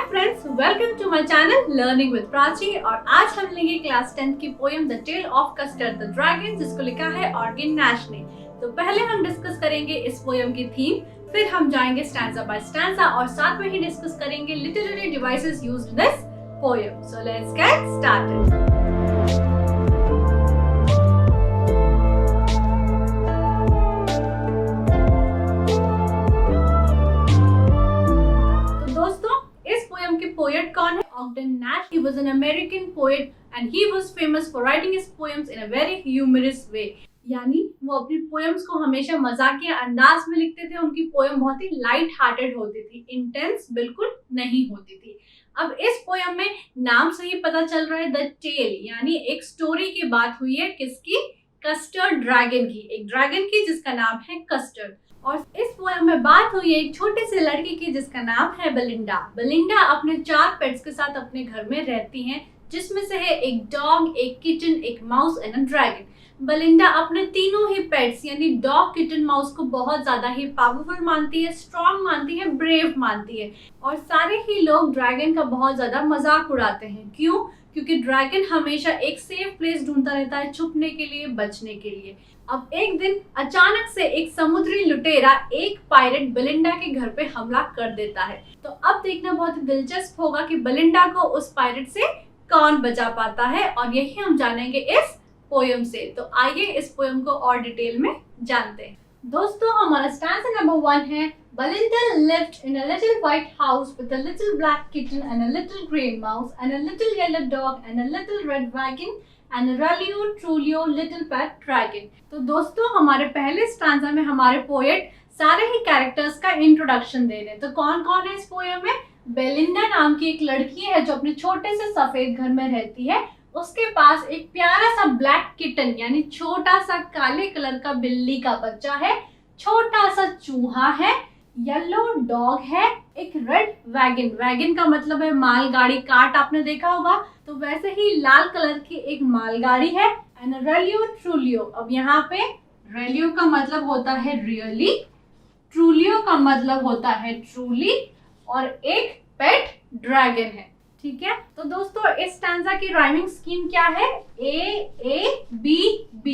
Friends, welcome to my channel learning with Prachi. और आज हम लेंगे क्लास 10 की poem the tale of custard the dragon, जिसको लिखा है ऑर्गन नैश ने। तो पहले हम डिस्कस करेंगे इस पोएम की थीम, फिर हम जाएंगे स्टैंजा बाय स्टैंजा और साथ में ही डिस्कस करेंगे literary devices used in this poem. So let's get started. Poet कौन है? Ogden Nash. He was an American poet and he was famous for writing his poems in a very humorous way. यानी वो अपनी poems को हमेशा मजाकिया अंदाज में लिखते थे। उनकी पोएम बहुत ही लाइट हार्टेड होती थी, इंटेंस बिल्कुल नहीं होती थी। अब इस पोएम में नाम से ही पता चल रहा है द टेल, यानी एक स्टोरी की बात हुई है। किसकी? कस्टर्ड ड्रैगन की, एक ड्रैगन की जिसका नाम है कस्टर्ड। और इस पोएम में बात हुई है एक छोटे से लड़की की जिसका नाम है बेलिंडा। बेलिंडा अपने 4 पेट्स के साथ अपने घर में रहती हैं, जिसमें से है एक डॉग, एक किचन, एक mouse and a dragon. Belinda अपने तीनों ही पेट्स यानी डॉग, किचन, माउस को बहुत ज्यादा ही पावरफुल मानती है, स्ट्रॉन्ग मानती है, ब्रेव मानती है। और सारे ही लोग ड्रैगन का बहुत ज्यादा मजाक उड़ाते हैं। क्यों? क्योंकि ड्रैगन हमेशा एक सेफ प्लेस ढूंढता रहता है छुपने के लिए, बचने के लिए। अब एक दिन अचानक से एक समुद्री लुटेरा, एक पायरेट बेलिंडा के घर पे हमला कर देता है। तो अब देखना बहुत दिलचस्प होगा कि बेलिंडा को उस पायरेट से कौन बचा पाता है, और यही हम जानेंगे इस पोएम से। तो आइए इस पोएम को और डिटेल में जानते हैं। दोस्तों, हमारा स्टैंजा नंबर 1 है Belinda lived in a little white house with a little black kitten and a little grey mouse and a little yellow dog and a little red wagon and a Ralio Trulio little pet dragon। तो दोस्तों, हमारे पहले stanza में हमारे poet सारे ही characters का introduction दे रहे हैं। तो कौन कौन है इस पोएम में? बेलिंडा नाम की एक लड़की है जो अपने छोटे से सफेद घर में रहती है। उसके पास एक प्यारा सा ब्लैक किटन यानी छोटा सा काले कलर का बिल्ली का बच्चा है, छोटा सा चूहा है, येलो डॉग है, एक रेड वैगन, वैगन का मतलब है मालगाड़ी, कार्ट आपने देखा होगा, तो वैसे ही लाल कलर की एक मालगाड़ी है, एंड रेलियो ट्रूलियो। अब यहाँ पे रेलियो का मतलब होता है रियली, ट्रूलियो का मतलब होता है ट्रूली, और एक पेट ड्रैगन है। ठीक है, तो दोस्तों इस स्टैंजा की राइमिंग स्कीम क्या है? A-A-B-B,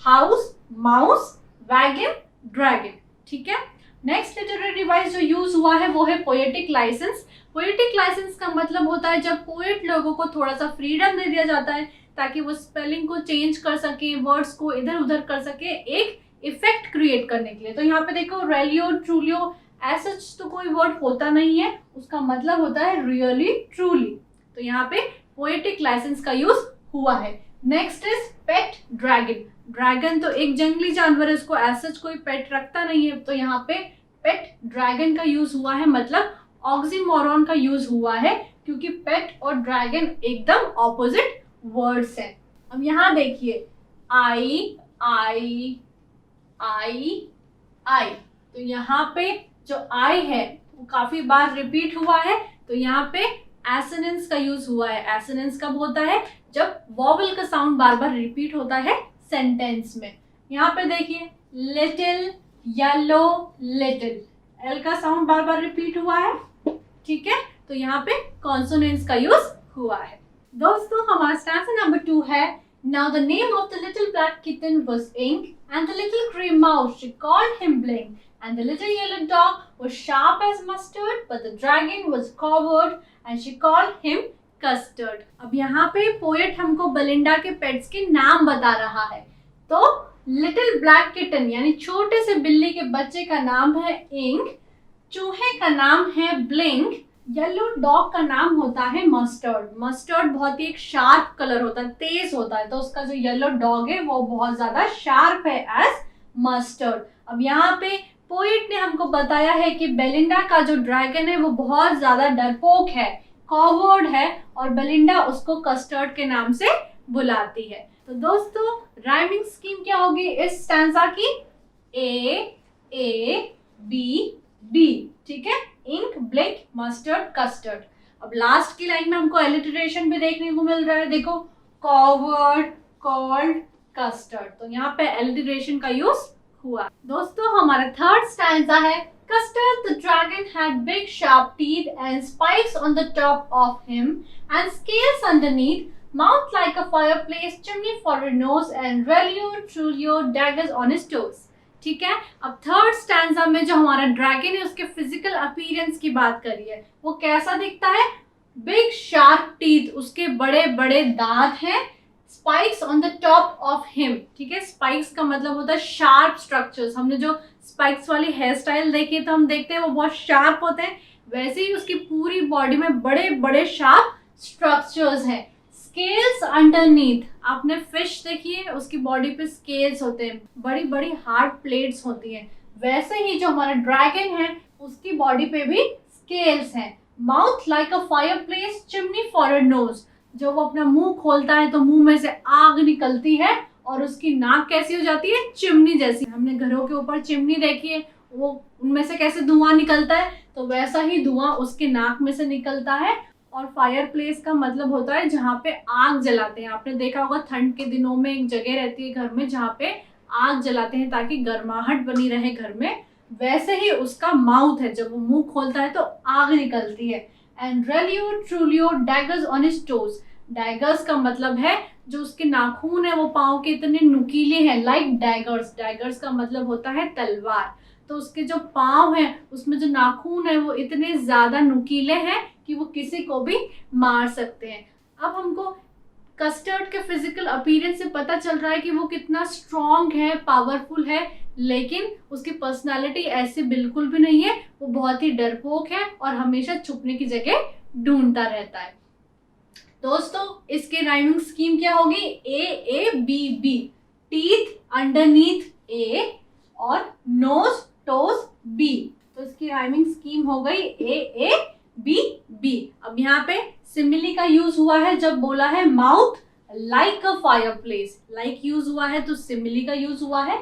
house, mouse, wagon, dragon. ठीक है, नेक्स्ट लिटरेरी डिवाइस जो यूज हुआ है वो है पोएटिक लाइसेंस। पोएटिक लाइसेंस का मतलब होता है जब पोएट लोगों को थोड़ा सा फ्रीडम दे दिया जाता है ताकि वो स्पेलिंग को चेंज कर सके, वर्ड्स को इधर उधर कर सके, एक इफेक्ट क्रिएट करने के लिए। तो यहाँ पे देखो रेलियो ट्रूलियो, ऐसा तो कोई वर्ड होता नहीं है, उसका मतलब होता है रियली ट्रूली। तो यहाँ पे पोएटिक लाइसेंस का यूज हुआ है। Next is pet dragon. Dragon तो एक जंगली जानवर है, उसको ऐसा कोई पेट रखता नहीं है, तो यहाँ पे पेट ड्रैगन का यूज हुआ है, मतलब ऑक्सीमोरॉन का यूज हुआ है, क्योंकि पेट और ड्रैगन एकदम ऑपोजिट वर्ड्स हैं। अब यहाँ देखिए आई आई आई आई, तो यहाँ पे जो आई है वो काफी बार रिपीट हुआ है, तो यहाँ पे एसोनेंस का यूज हुआ है। एसोनेंस कब होता है? जब वॉवल का साउंड बार बार रिपीट होता है सेंटेंस में। यहाँ पे देखिए लिटिल, येलो, लिटिल, एल का साउंड बार बार रिपीट हुआ है। ठीक है, तो यहाँ पे कॉन्सोनेंट्स का यूज हुआ है। दोस्तों, हमारा स्टैंजा नंबर 2 है Now the name of the little black kitten was Ink, and the little grey mouse she called him Blink, and the little yellow dog was sharp as mustard, but the dragon was coward and she called him Custard। अब यहाँ पे poet हमको Belinda के pets के नाम बता रहा है। तो लिटिल ब्लैक किटन यानी छोटे से बिल्ली के बच्चे का नाम है इंक, चूहे का नाम है ब्लिंक, येलो डॉग का नाम होता है मस्टर्ड। मस्टर्ड बहुत ही एक शार्प कलर होता है, तेज होता है, तो उसका जो येलो डॉग है वो बहुत ज्यादा शार्प है एज मस्टर्ड। अब यहाँ पे पोएट ने हमको बताया है कि बेलिंडा का जो ड्रैगन है वो बहुत ज्यादा डरपोक है, कॉवर्ड है, और बेलिंडा उसको कस्टर्ड के नाम से बुलाती है। तो दोस्तों राइमिंग स्कीम क्या होगी इस स्टैंजा की? A-A-B-B। ठीक है, इंक, ब्लिंक, मस्टर्ड, कस्टर्ड। अब लास्ट की लाइन में हमको एलिटरेशन भी देखने को मिल रहा है, देखो कॉवर्ड, कॉल्ड, कस्टर्ड, तो यहाँ पे एलिटरेशन का यूज हुआ। दोस्तों हमारा थर्ड स्टैंजा है Custard the dragon had big sharp teeth and spikes on the top of him and scales underneath, mouth like a fireplace, chimney for a nose and Relio Trulio daggers on his toes. ठीक है, अब third stanza में जो हमारा dragon है उसके physical appearance की बात करिए। वो कैसा दिखता है? बिग शार्प टीथ, उसके बड़े बड़े दांत हैं। Spikes on the top of him, ठीक है, स्पाइक्स का मतलब होता है शार्प स्ट्रक्चर्स। हमने जो स्पाइक्स वाली हेयर स्टाइल देखी है तो हम देखते हैं वो बहुत शार्प होते हैं, वैसे ही उसकी पूरी बॉडी में बड़े बड़े शार्प स्ट्रक्चर्स हैं। स्केल्स अंडरनीथ, आपने फिश देखी है, उसकी बॉडी पे स्केल्स होते हैं, बड़ी बड़ी हार्ड प्लेट्स होती हैं। वैसे ही जो हमारा ड्रैगन है उसकी बॉडी पे भी स्केल्स हैं। Mouth like a fireplace, chimney for a knows, जो वो अपना मुंह खोलता है तो मुंह में से आग निकलती है और उसकी नाक कैसी हो जाती है? चिमनी जैसी। हमने घरों के ऊपर चिमनी देखी है, वो उनमें से कैसे धुआं निकलता है, तो वैसा ही धुआं उसके नाक में से निकलता है। और फायर प्लेस का मतलब होता है जहाँ पे आग जलाते हैं। आपने देखा होगा ठंड के दिनों में एक जगह रहती है घर में जहाँ पे आग जलाते हैं ताकि गर्माहट बनी रहे घर में, वैसे ही उसका माउथ है, जब वो मुंह खोलता है तो आग निकलती है। And realio trulio daggers on his toes, daggers का मतलब है जो उसके नाखून है वो पाँव के इतने नुकीले हैं, लाइक डैगर्स। डैगर्स का मतलब होता है तलवार। तो उसके जो पाँव हैं उसमें जो नाखून है वो इतने ज्यादा नुकीले हैं कि वो किसी को भी मार सकते हैं। अब हमको कस्टर्ड के फिजिकल अपीयरेंस से पता चल रहा है कि वो कितना स्ट्रॉन्ग है, पावरफुल है, लेकिन उसकी पर्सनालिटी ऐसे बिल्कुल भी नहीं है। वो बहुत ही डरपोक है और हमेशा छुपने की जगह ढूंढता रहता है। दोस्तों इसके राइमिंग स्कीम क्या होगी? A B B, teeth underneath A और नोज टोज बी। तो इसकी राइमिंग स्कीम हो गई ए बी बी। अब यहाँ पे सिमिली का यूज हुआ है जब बोला है mouth like a fireplace, like use हुआ है तो सिमिली का यूज हुआ है।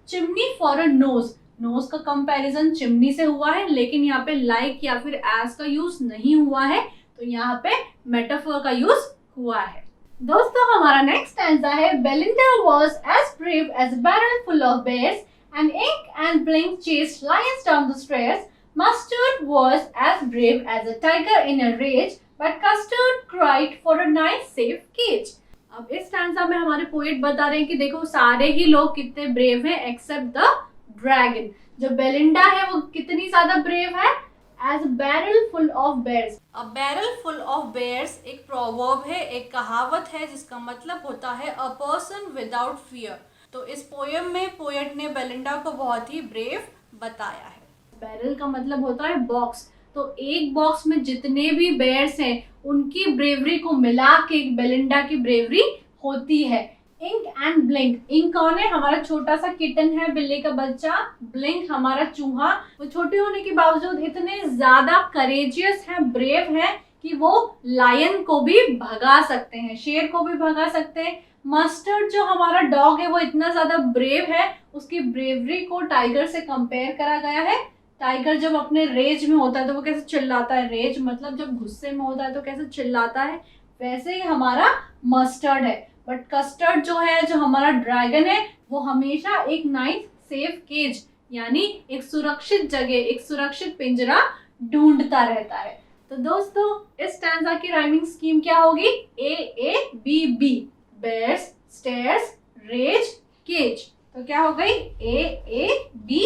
Chimney for a nose, nose का कंपैरिजन चिमनी से हुआ है, लेकिन यहाँ पे लाइक या फिर एज का यूज नहीं हुआ है, तो यहाँ पे मेटाफोर का यूज हुआ है। दोस्तों हमारा नेक्स्ट स्टैंजा है Belinda was as brave as a barrel full of bears and Ink and Blink chased lions down the stairs. Mustard was as brave as a tiger in a rage, but Custard cried for a nice safe cage. अब इस stanza में हमारे poet बता रहे हैं कि देखो सारे ही लोग कितने ब्रेव हैं एक्सेप्ट द ड्रैगन। जो बेलिंडा है वो कितनी ज्यादा ब्रेव है? As a barrel full of bears. A barrel full of bears एक प्रोवर्ब है, एक कहावत है जिसका मतलब होता है अ पर्सन विदाउट फियर। तो इस पोयम में पोएट ने बेलिंडा को बहुत ही ब्रेव बताया है। बैरल का मतलब होता है बॉक्स, तो एक बॉक्स में जितने भी बेयर्स हैं उनकी ब्रेवरी को मिला के एक बेलिंडा की ब्रेवरी होती है। इंक एंड ब्लिंक, इंक कौन है? हमारा छोटा सा किटन है, बिल्ली का बच्चा। ब्लिंक हमारा चूहा। वो छोटे होने के बावजूद इतने ज्यादा करेजियस है, ब्रेव है कि वो लायन को भी भगा सकते हैं, शेर को भी भगा सकते हैं। मस्टर्ड जो हमारा डॉग है वो इतना ज्यादा ब्रेव है, उसकी ब्रेवरी को टाइगर से कंपेयर करा गया है। टाइगर जब अपने रेज में होता है तो वो कैसे चिल्लाता है, रेज मतलब जब गुस्से में होता है तो कैसे चिल्लाता है, वैसे ही हमारा मस्टर्ड है। बट कस्टर्ड जो है, जो हमारा ड्रैगन है, वो हमेशा एक नाइस सेफ केज यानी एक सुरक्षित जगह, एक सुरक्षित पिंजरा ढूंढता रहता है। तो दोस्तों इस स्टैंजा की राइमिंग स्कीम क्या होगी? A B B, bears, stairs, rage, cage. तो क्या हो गई? A B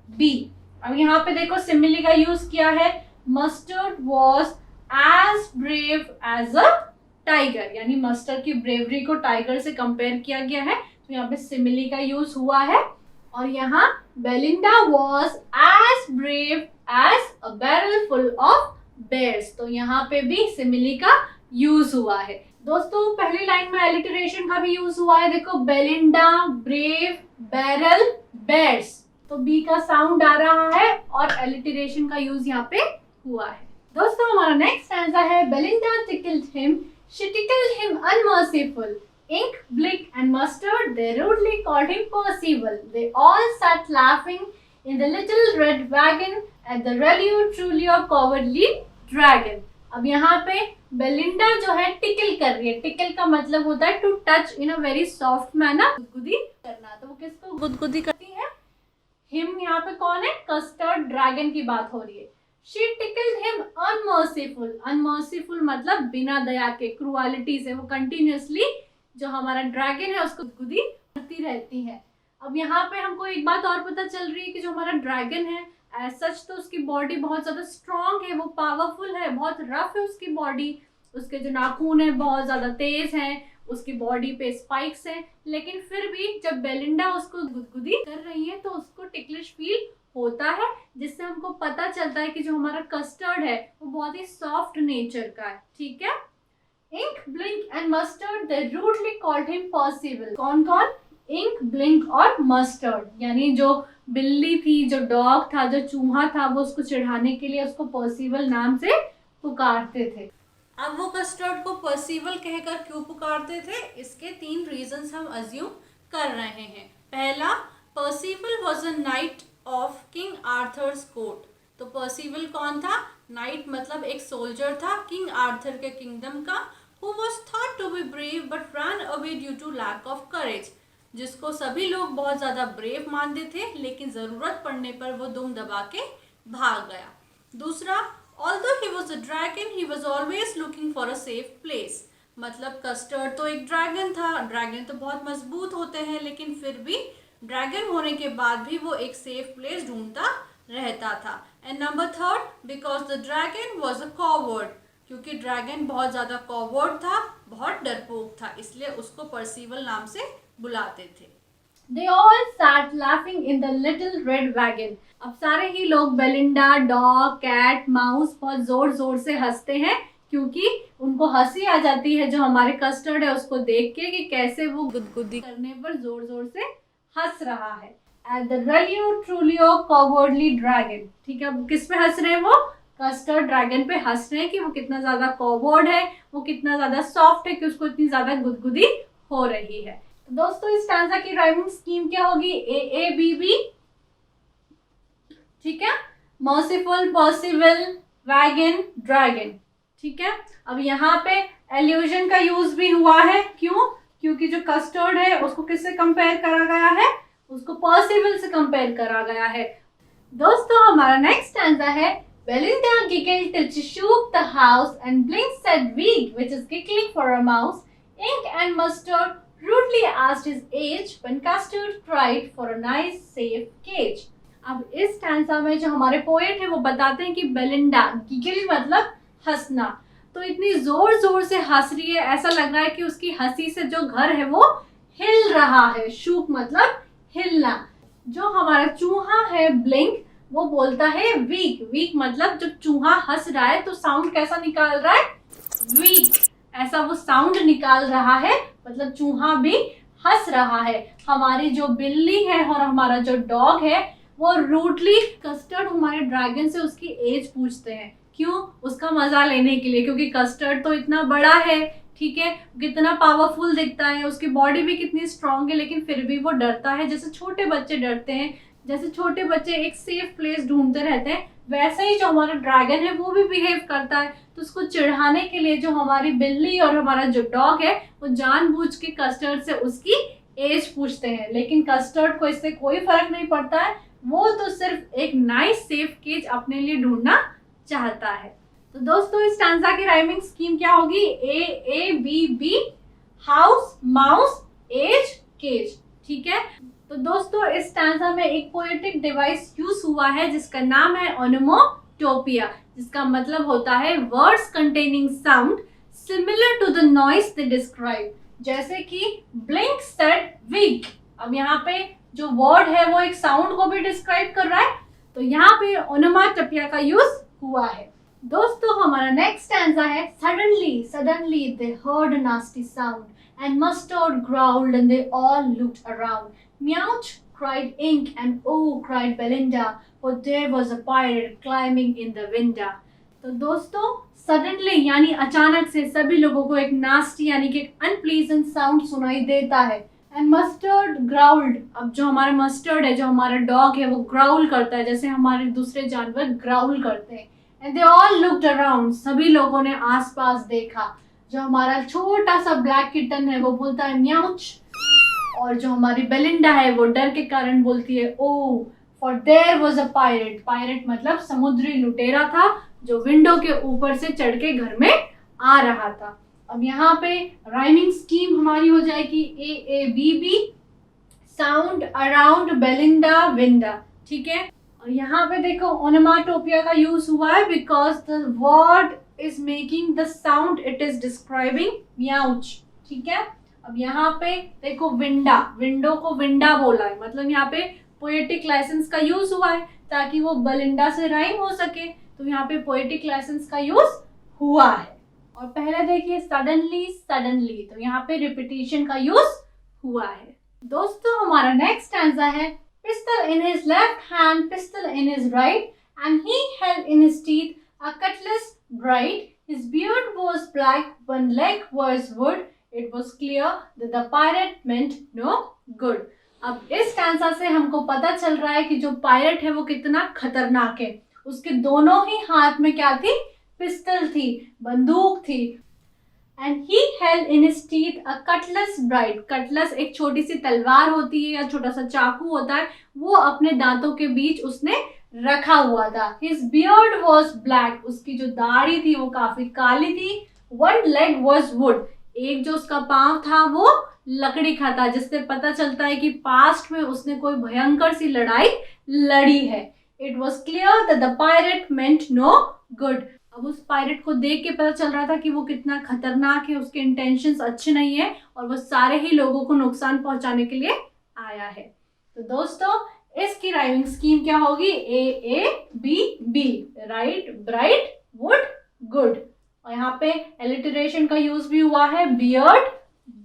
B. अब यहाँ पे देखो सिमिली का यूज किया है, mustard was as brave as a tiger, यानी मस्टर्ड की ब्रेवरी को टाइगर से कंपेयर किया गया है, तो यहाँ पे सिमिली का यूज हुआ है। और यहाँ Belinda was as brave as a barrel full of bears, तो यहाँ पे भी सिमिली का यूज हुआ है। दोस्तों पहली लाइन में एलिटरेशन का भी यूज हुआ है, देखो बेलिंडा, ब्रेव, बैरल, बेयर्स, तो बी का साउंड आ रहा है और एलिटरेशन का यूज यहाँ पे हुआ है। दोस्तों हमारा नेक्स्ट स्टैंजा है Belinda tickled him, she tickled him unmerciful. Ink, Blink and Mustard, they rudely called him Percival. They all sat laughing in the little red wagon at the Relio Trulio cowardly dragon. अब यहाँ पे Belinda जो है tackle कर रही है। Tackle का मतलब होता है to touch in a very soft manner, गुदगुदी करना। तो वो किसको गुदगुदी करती है? हिम यहाँ पे कौन है? कस्टर्ड ड्रैगन की बात हो रही है। She tickled him unmerciful. Unmerciful मतलब बिना दया के, क्रुअलिटी से वो कंटिन्यूअसली जो हमारा ड्रैगन है उसको गुदगुदी करती रहती है। अब यहाँ पे हमको एक बात और पता चल रही है कि जो हमारा ड्रैगन है एज सच तो उसकी बॉडी बहुत ज़्यादा स्ट्रॉन्ग है, वो पावरफुल है, बहुत रफ है उसकी बॉडी, उसके जो नाखून है बहुत ज़्यादा तेज हैं, उसकी बॉडी पे स्पाइक्स हैं, लेकिन फिर भी जब बेलिंडा उसको गुदगुदी कर रही है तो उसको टिकलिश फील होता है, जिससे हमको पता चलता है कि जो हमारा कस्टर्ड है वो बहुत ही सॉफ्ट नेचर का है। ठीक है। Ink, blink and mustard they rudely called him Percival. कौन कौन? इंक, ब्लिंक और मस्टर्ड, यानी जो बिल्ली थी, जो डॉग था, जो चूहा था, वो उसको चिढ़ाने के लिए उसको पर्सिवल नाम से पुकारते थे। अब वो कस्टर्ड को पर्सिवल कहकर क्यों पुकारते थे, इसके 3 रीजंस हम अज्यूम कर रहे हैं। पहला, Percival was a knight of King Arthur's court. तो पर्सिवल कौन था? नाइट मतलब एक सोल्जर था किंग आर्थर के किंगडम का, who was thought to be brave but ran away due to lack of courage, जिसको सभी लोग बहुत ज़्यादा ब्रेव मानते थे, लेकिन ज़रूरत पड़ने पर वो दुम दबा के भाग गया। दूसरा, although he was a dragon, he was always looking for a safe place। मतलब कस्टर्ड तो एक ड्रैगन था, ड्रैगन तो बहुत मजबूत होते हैं, लेकिन फिर भी ड्रैगन होने के बाद भी वो एक सेफ प्लेस ढूंढता रहता था। And number third, because the dragon was a coward, क्योंकि ड्रैगन बहुत ज़्यादा कॉवर्ड था, बहुत डरपोक था, इसलिए उसको पर्सिवल नाम से बुलाते थे। They all sat laughing in the little red wagon। अब सारे ही लोग बेलिंडा, डॉग, कैट, माउस बहुत जोर जोर से हंसते हैं, क्योंकि उनको हंसी आ जाती है जो हमारे कस्टर्ड है उसको देख के कि कैसे वो गुदगुदी करने पर जोर जोर से हंस रहा है। At the really truly cowardly dragon। ठीक है, अब किस पे हंस रहे हैं? वो कस्टर्ड ड्रैगन पे हंस रहे हैं कि वो कितना ज्यादा कॉवर्ड है, वो कितना ज्यादा सॉफ्ट है कि उसको इतनी ज्यादा गुदगुदी हो रही है। तो दोस्तों इस स्टैंजा की राइमिंग स्कीम क्या होगी? A B B. ठीक है, मर्सीफुल, पर्सिवल, वैगन, ड्रैगन। ठीक है, अब यहाँ पे एल्यूजन का यूज भी हुआ है। क्यों? क्योंकि जो कस्टर्ड है उसको किससे कंपेयर करा गया है? उसको पर्सिवल से कंपेयर करा गया है। दोस्तों हमारा नेक्स्ट स्टैंजा है, Belinda giggled till she shook the house, and Blink said weak, which is giggling for a mouse. Ink and Mustard rudely asked his age, when Custard cried for a nice safe cage। अब इस stanza में जो हमारे poet है वो बताते हैं कि बेलिंडा, गिगल मतलब हंसना, तो इतनी जोर जोर से हंस रही है, ऐसा लग रहा है कि उसकी हंसी से जो घर है वो हिल रहा है। शूक मतलब हिलना। जो हमारा चूहा है ब्लिंक, वो बोलता है वीक। वीक मतलब जब चूहा हंस रहा है तो साउंड कैसा निकाल रहा है? वीक, ऐसा वो साउंड निकाल रहा है, मतलब चूहा भी हंस रहा है। हमारी जो बिल्ली है और हमारा जो डॉग है वो रूडली कस्टर्ड हमारे ड्रैगन से उसकी एज पूछते हैं। क्यों? उसका मजा लेने के लिए, क्योंकि कस्टर्ड तो इतना बड़ा है, ठीक है, कितना पावरफुल दिखता है, उसकी बॉडी भी कितनी स्ट्रांग है, लेकिन फिर भी वो डरता है, जैसे छोटे बच्चे डरते हैं, जैसे छोटे बच्चे एक सेफ प्लेस ढूंढते रहते हैं, वैसे ही जो हमारा ड्रैगन है वो भी बिहेव करता है। तो उसको चिढ़ाने के लिए जो हमारी बिल्ली और हमारा जो डॉग है वो जानबूझ के कस्टर्ड से उसकी एज पूछते हैं, लेकिन कस्टर्ड को इससे कोई फर्क नहीं पड़ता है, वो तो सिर्फ एक नाइस सेफ केज अपने लिए ढूंढना चाहता है। तो दोस्तों इस स्टैंजा की राइमिंग स्कीम क्या होगी? A B B, house, mouse, age, cage. ठीक है, तो दोस्तों इस स्टैंजा में एक पोएटिक डिवाइस यूज हुआ है जिसका नाम है ओनोमोटोपिया, जिसका मतलब होता है words containing sound similar to the noise they describe. जैसे कि ब्लिंक सेड वीक, अब यहाँ पे जो वर्ड है वो एक साउंड को भी डिस्क्राइब कर रहा है, तो यहाँ पे ओनोमोटोपिया का यूज हुआ है। दोस्तों हमारा नेक्स्ट स्टैंजा है, suddenly they heard a nasty sound and Mustard growled and they all looked around. Meouch cried Ink and oh cried Belinda, for there was a pirate climbing in the window। तो दोस्तों suddenly यानी अचानक से सभी लोगों को एक nasty यानी कि एक अनप्लीजेंट साउंड सुनाई देता है। एंड मस्टर्ड ग्राउल्ड, अब जो हमारा मस्टर्ड है, जो हमारा डॉग है, वो ग्राउल करता है जैसे हमारे दूसरे जानवर ग्राउल करते हैं। And they all looked around, सभी लोगों ने आसपास देखा। जो हमारा छोटा सा ब्लैक किटन है वो बोलता है म्याउच, और जो हमारी बेलिंडा है वो डर के कारण बोलती है ओ, For there was a pirate. Pirate मतलब समुद्री लुटेरा था जो विंडो के ऊपर से चढ़ के घर में आ रहा था। अब यहाँ पे राइमिंग स्कीम हमारी हो जाएगी AABB, साउंड अराउंड बेलिंडा विंडा, ठीक है। और यहाँ पे देखो ओनोमाटोपिया का यूज हुआ है because the word is making the sound it is describing, म्याउच, ठीक है। अब यहाँ पे देखो विंडा, विंडो को विंडा बोला है, मतलब यहाँ पे पोएटिक लाइसेंस का यूज हुआ है ताकि वो बलिंडा से राइम हो सके, तो यहाँ पे पोएटिक लाइसेंस का यूज हुआ है। और पहले देखिए सडनली सडनली, तो यहाँ पे रिपीटिशन का यूज हुआ है। दोस्तों हमारा नेक्स्ट स्टैंजा है pistol in his left hand, pistol in his right, and he held in his teeth a cutlass bright, his beard was black, one leg was wood, it was clear that the pirate meant no good. अब इस stanza से हमको पता चल रहा है कि जो पायरेट है वो कितना खतरनाक है। उसके दोनों ही हाथ में क्या थी? पिस्टल थी, बंदूक थी। And he held in his teeth a cutlass bright, Cutlass एक छोटी सी तलवार होती है या छोटा सा चाकू होता है, वो अपने दांतों के बीच उसने रखा हुआ था। हिज बियर्ड वाज ब्लैक, उसकी जो दाढ़ी थी वो काफी काली थी। वन लेग वाज वुड, एक जो उसका पांव था वो लकड़ी का था, जिससे पता चलता है कि पास्ट में उसने कोई भयंकर सी लड़ाई लड़ी है। It was clear that the pirate meant no good. अब उस पायरेट को देख के पता चल रहा था कि वो कितना खतरनाक है, उसके इंटेंशंस अच्छे नहीं है और वो सारे ही लोगों को नुकसान पहुंचाने के लिए आया है। तो दोस्तों इसकी राइमिंग स्कीम क्या होगी? AABB, right bright would good. और यहाँ पे एलिटरेशन का यूज भी हुआ है, बियर्ड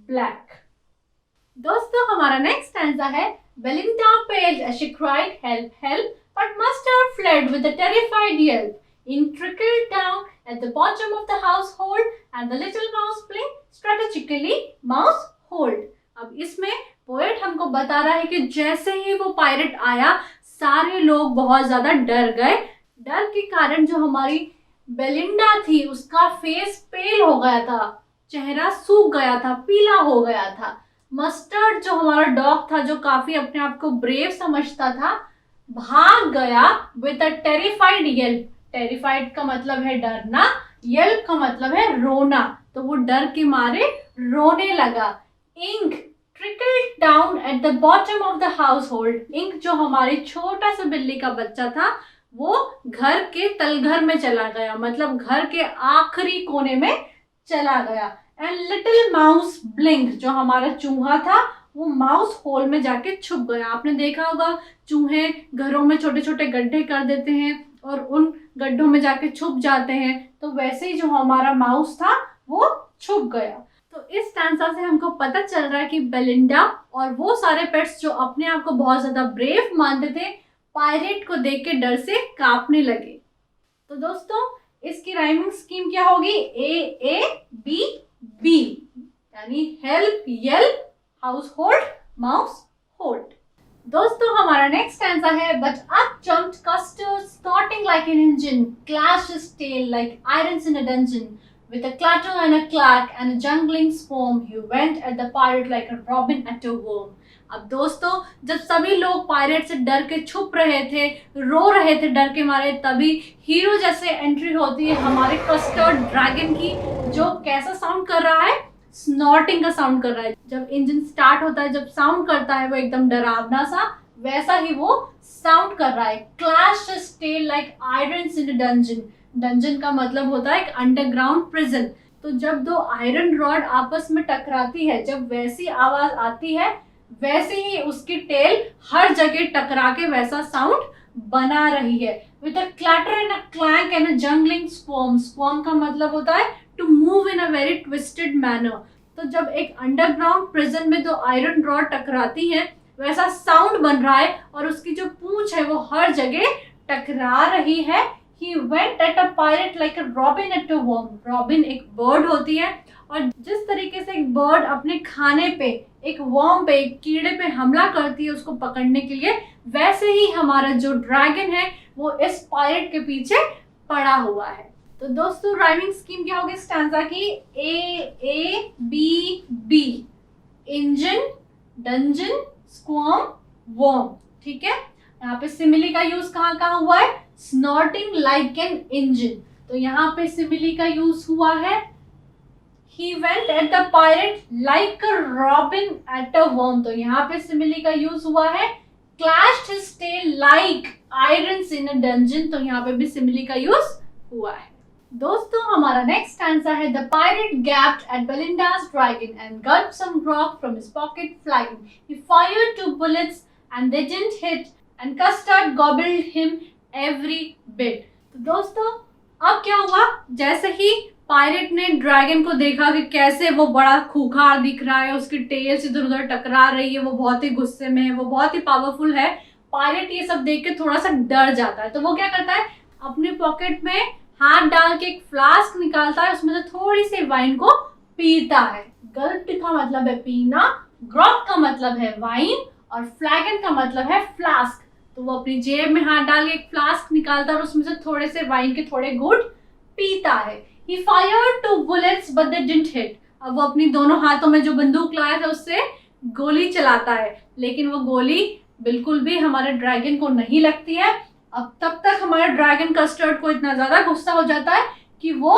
ब्लैक। दोस्तों हमारा नेक्स्ट स्टैंजा है Belinda paled as she cried help help, but mustard fled with a terrified yelp. Ink trickled down at the bottom of the household and the little mouse played strategically mouse hold. अब इसमें poet हमको बता रहा है कि जैसे ही वो pirate आया सारे लोग बहुत ज्यादा डर गए। डर के कारण जो हमारी बेलिंडा थी उसका फेस पेल हो गया था, चेहरा सूख गया था, पीला हो गया था। मस्टर्ड जो हमारा डॉग था जो काफी अपने आप को ब्रेव समझता था, भाग गया with a terrified Yelp. Terrified का मतलब है डरना, येल्प का मतलब है रोना, तो वो डर के मारे रोने लगा। Ink trickled down at the bottom of the household, ink जो हमारी छोटा सा बिल्ली का बच्चा था वो घर के तलघर में चला गया, मतलब घर के आखिरी कोने में चला गया। एंड लिटिल माउस ब्लिंक, जो हमारा चूहा था वो माउस होल में जाके छुप गया। आपने देखा होगा चूहे घरों में छोटे छोटे गड्ढे कर देते हैं और उन गड्ढों में जाके छुप जाते हैं, तो वैसे ही जो हमारा माउस था वो छुप गया। तो इस स्टैंजा से हमको पता चल रहा है कि बेलिंडा और वो सारे पेट्स जो अपने आप को बहुत ज्यादा ब्रेव मानते थे, पायरेट को देख के डर से कांपने लगे। तो दोस्तों इसकी राइमिंग स्कीम क्या होगी? AABB, यानी help Yelp house hold mouse hold. दोस्तों हमारा नेक्स्ट स्टैंजा है but up jumped custard snorting like an engine, clashed his tail like irons in a dungeon, with a clatter and a clack and a jungling swarm he went at the pirate like a robin at a worm. अब दोस्तों जब सभी लोग pirate से डर के छुप रहे थे, रो रहे थे डर के मारे, तभी हीरो जैसे एंट्री होती है हमारे कस्टर्ड ड्रैगन की, जो कैसा साउंड कर रहा है? स्नॉटिंग का साउंड कर रहा है। जब इंजन स्टार्ट होता है, जब साउंड करता है वो एकदम डरावना सा, वैसा ही वो साउंड कर रहा है। Clashed his tail like irons in a dungeon, dungeon का मतलब होता है एक अंडरग्राउंड प्रिजन। तो जब दो आयरन रॉड आपस में टकराती है, जब वैसी आवाज आती है, वैसे ही उसकी टेल हर जगह टकरा के वैसा साउंड बना रही है। With a clatter and a clank and a jangling swarm, swarm का मतलब होता है to move in a very twisted manner. तो जब एक अंडरग्राउंड प्रिजन में दो आयरन रॉड टकराती हैं, वैसा साउंड बन रहा है और उसकी जो पूंछ है वो हर जगह टकरा रही है। He went at a pirate like a robin at a worm. Robin एक बर्ड होती है और जिस तरीके से एक बर्ड अपने खाने पे, एक वर्म पे, एक कीड़े पे हमला करती है उसको पकड़ने के लिए, वैसे ही हमारा जो ड्रैगन है वो इस पायरेट के पीछे पड़ा हुआ है। तो दोस्तों राइमिंग स्कीम क्या होगी स्टैंजा की? AABB, इंजन, डंजन, स्क्वाम, वर्म, ठीक है। यहाँ पे सिमिली का यूज कहाँ कहाँ हुआ है? Snorting like an engine. तो यहाँ पे सिमिली का यूज हुआ है He went at the pirate like a robin at a worm। तो यहाँ पे सिमिली का यूज हुआ है clashed his tail like irons in a dungeon। तो यहाँ पे भी सिमिली का यूज हुआ है। दोस्तों हमारा नेक्स्ट स्टैंजा है The pirate gaped at Belinda's dragon and got some rock from his pocket flying. He fired 2 bullets and they didn't hit and Custard gobbled him every bit। तो दोस्तों अब क्या हुआ? जैसे ही पायरेट ने ड्रैगन को देखा कि कैसे वो बड़ा खूंखार दिख रहा है, उसकी टेल्स इधर उधर टकरा रही है, वो बहुत ही गुस्से में है, वो बहुत ही पावरफुल है। पायरेट ये सब देख के थोड़ा सा डर जाता है। तो वो क्या करता है? अपने पॉकेट में हाथ डाल के एक फ्लास्क निकालता है, उसमें से थोड़ी सी वाइन को पीता है। गल्प का मतलब है पीना, ग्रॉक का मतलब है वाइन और फ्लैगन का मतलब है फ्लास्क। तो वो अपनी जेब में हाथ डाल के एक फ्लास्क निकालता है और उसमें से थोड़े से वाइन के थोड़े घूंट पीता है। He fired 2 bullets but they didn't hit। अब वो अपनी दोनों हाथों में जो बंदूक लाया था उससे गोली चलाता है, लेकिन वो गोली बिल्कुल भी हमारे ड्रैगन को नहीं लगती है। अब तब तक हमारा ड्रैगन कस्टर्ड को इतना ज्यादा गुस्सा हो जाता है कि वो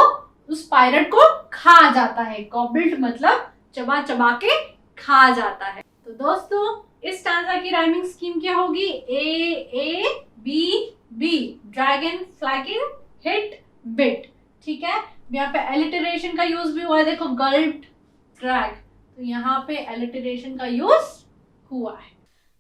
उस पायरेट को खा जाता है। गॉबल्ड मतलब चबा चबा के खा जाता है। तो दोस्तों इस स्टैंजा की राइमिंग स्कीम क्या होगी? A B B, dragon flagon hit bit. ठीक है, यहाँ पे एलिटरेशन का यूज भी हुआ है। देखो गल्प्ड ड्रैग, तो यहाँ पे एलिटरेशन का यूज हुआ है।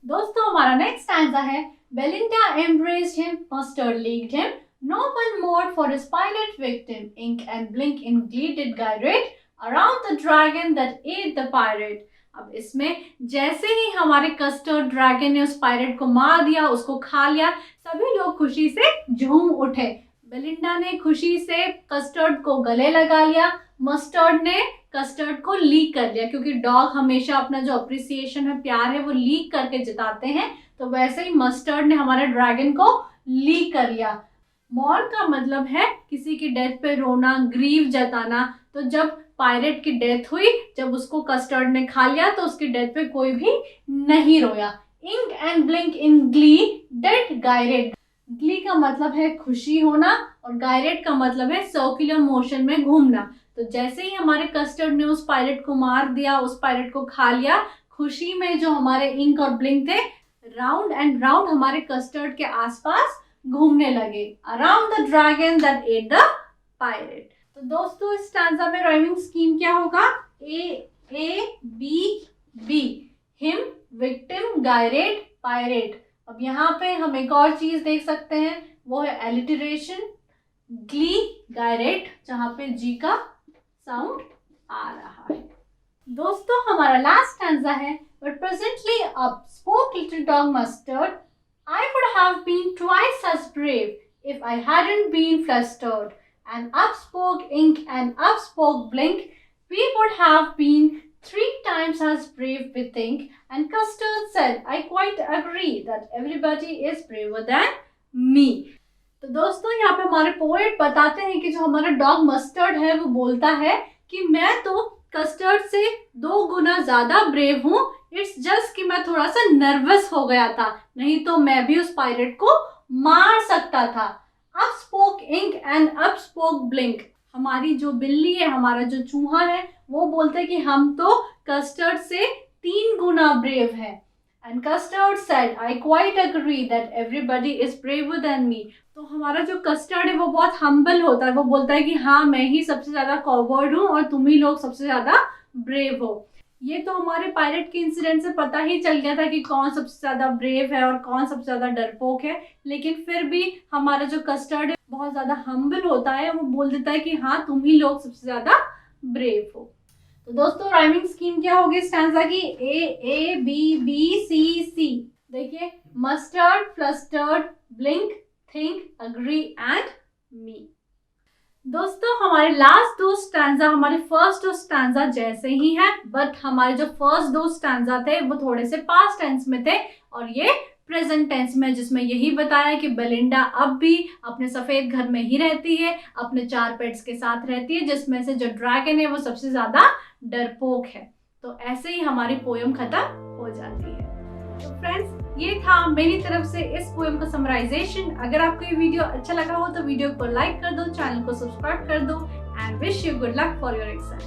दोस्तों हमारा नेक्स्ट स्टैंजा है Belinda embraced him, Mustard leagued him, no one more for his pilot victim, ink and blink in glee did gyrate around the dragon that ate the pirate। अब इसमें जैसे ही हमारे कस्टर्ड ड्रैगन ने उस pirate को मार दिया, उसको खा लिया, सभी लोग खुशी से झूम उठे। बेलिंडा ने खुशी से कस्टर्ड को गले लगा लिया, मस्टर्ड ने कस्टर्ड को लीक कर लिया, क्योंकि डॉग हमेशा अपना जो अप्रिसिएशन है, प्यार है, वो लीक करके जताते हैं। तो वैसे ही मस्टर्ड ने हमारे ड्रैगन को लीक कर लिया। मॉर्न का मतलब है किसी की डेथ पे रोना, ग्रीव जताना। तो जब पायरेट की डेथ हुई, जब उसको कस्टर्ड ने खा लिया, तो उसकी डेथ पे कोई भी नहीं रोया। Ink and blink in glee did gyrate. Glee का मतलब है खुशी होना और गायरेट का मतलब है सर्कुलर मोशन में घूमना। तो जैसे ही हमारे कस्टर्ड ने उस पायरेट को मार दिया, उस पायरेट को खा लिया, खुशी में जो हमारे इंक और ब्लिंक थे, राउंड एंड राउंड हमारे कस्टर्ड के आसपास घूमने लगे। Around the dragon that ate the pirate. तो दोस्तों इस स्टैंजा में राइमिंग स्कीम क्या होगा? A B B, him victim gyrate pirate. अब यहाँ पे हम एक और चीज देख सकते हैं, वो है एलिटरेशन, ग्ली गायरेट, जहाँ पे जी का साउंड आ रहा है। दोस्तों हमारा लास्ट स्टैंजा है But presently up spoke little dog Mustard, I would have been twice as brave if I hadn't been flustered. And up spoke Ink and up spoke Blink, we would have been 3 times as brave we think. And Custard said, I quite agree that everybody is braver than me। तो दोस्तों यहाँ पे हमारे poet बताते हैं कि जो हमारा डॉग मस्टर्ड है वो बोलता है कि मैं तो कस्टर्ड से 2 गुना ज्यादा ब्रेव हूँ। इट्स जस्ट कि मैं थोड़ा सा नर्वस हो गया था, नहीं तो मैं भी उस पायरेट को मार सकता था। Up spoke ink and up spoke blink, हमारी जो बिल्ली है, हमारा जो चूहा है, वो बोलते हैं कि हम तो कस्टर्ड से 3 गुना ब्रेव है। And custard said I quite agree that everybody is braver than me. तो हमारा जो कस्टर्ड है वो बहुत हम्बल होता है, वो बोलता है कि हाँ मैं ही सबसे ज्यादा कॉवर्ड हूँ और तुम ही लोग सबसे ज्यादा ब्रेव हो। ये तो हमारे पायरेट के इंसिडेंट से पता ही चल गया था कि कौन सबसे ज्यादा ब्रेव है और कौन सबसे ज्यादा डरपोक है, लेकिन फिर भी हमारा जो कस्टर्ड है बहुत ज्यादा हम्बल होता है, वो बोल देता है कि हाँ तुम ही लोग सबसे ज्यादा ब्रेव हो। तो दोस्तों राइमिंग स्कीम क्या होगी स्टैंजा की? ए बी बी सी सी। देखिए mustard, flustered, blink, think, agree and me. दोस्तों हमारे लास्ट 2 स्टैंजा हमारे फर्स्ट 2 स्टैंजा जैसे ही हैं, बट हमारे जो फर्स्ट 2 स्टैंजा थे वो थोड़े से पास्ट टेंस में थे और ये प्रेजेंट टेंस में, जिसमें यही बताया कि बेलिंडा अब भी अपने सफेद घर में ही रहती है, अपने 4 पेट्स के साथ रहती है, जिसमें से जो ड्रैगन है वो सबसे ज्यादा डरपोक है। तो ऐसे ही हमारी पोयम खत्म हो जाती है। तो फ्रेंड्स, ये था मेरी तरफ से इस पोएम का समराइजेशन। अगर आपको ये वीडियो अच्छा लगा हो तो वीडियो को लाइक कर दो, चैनल को सब्सक्राइब कर दो and wish you good luck for your exam.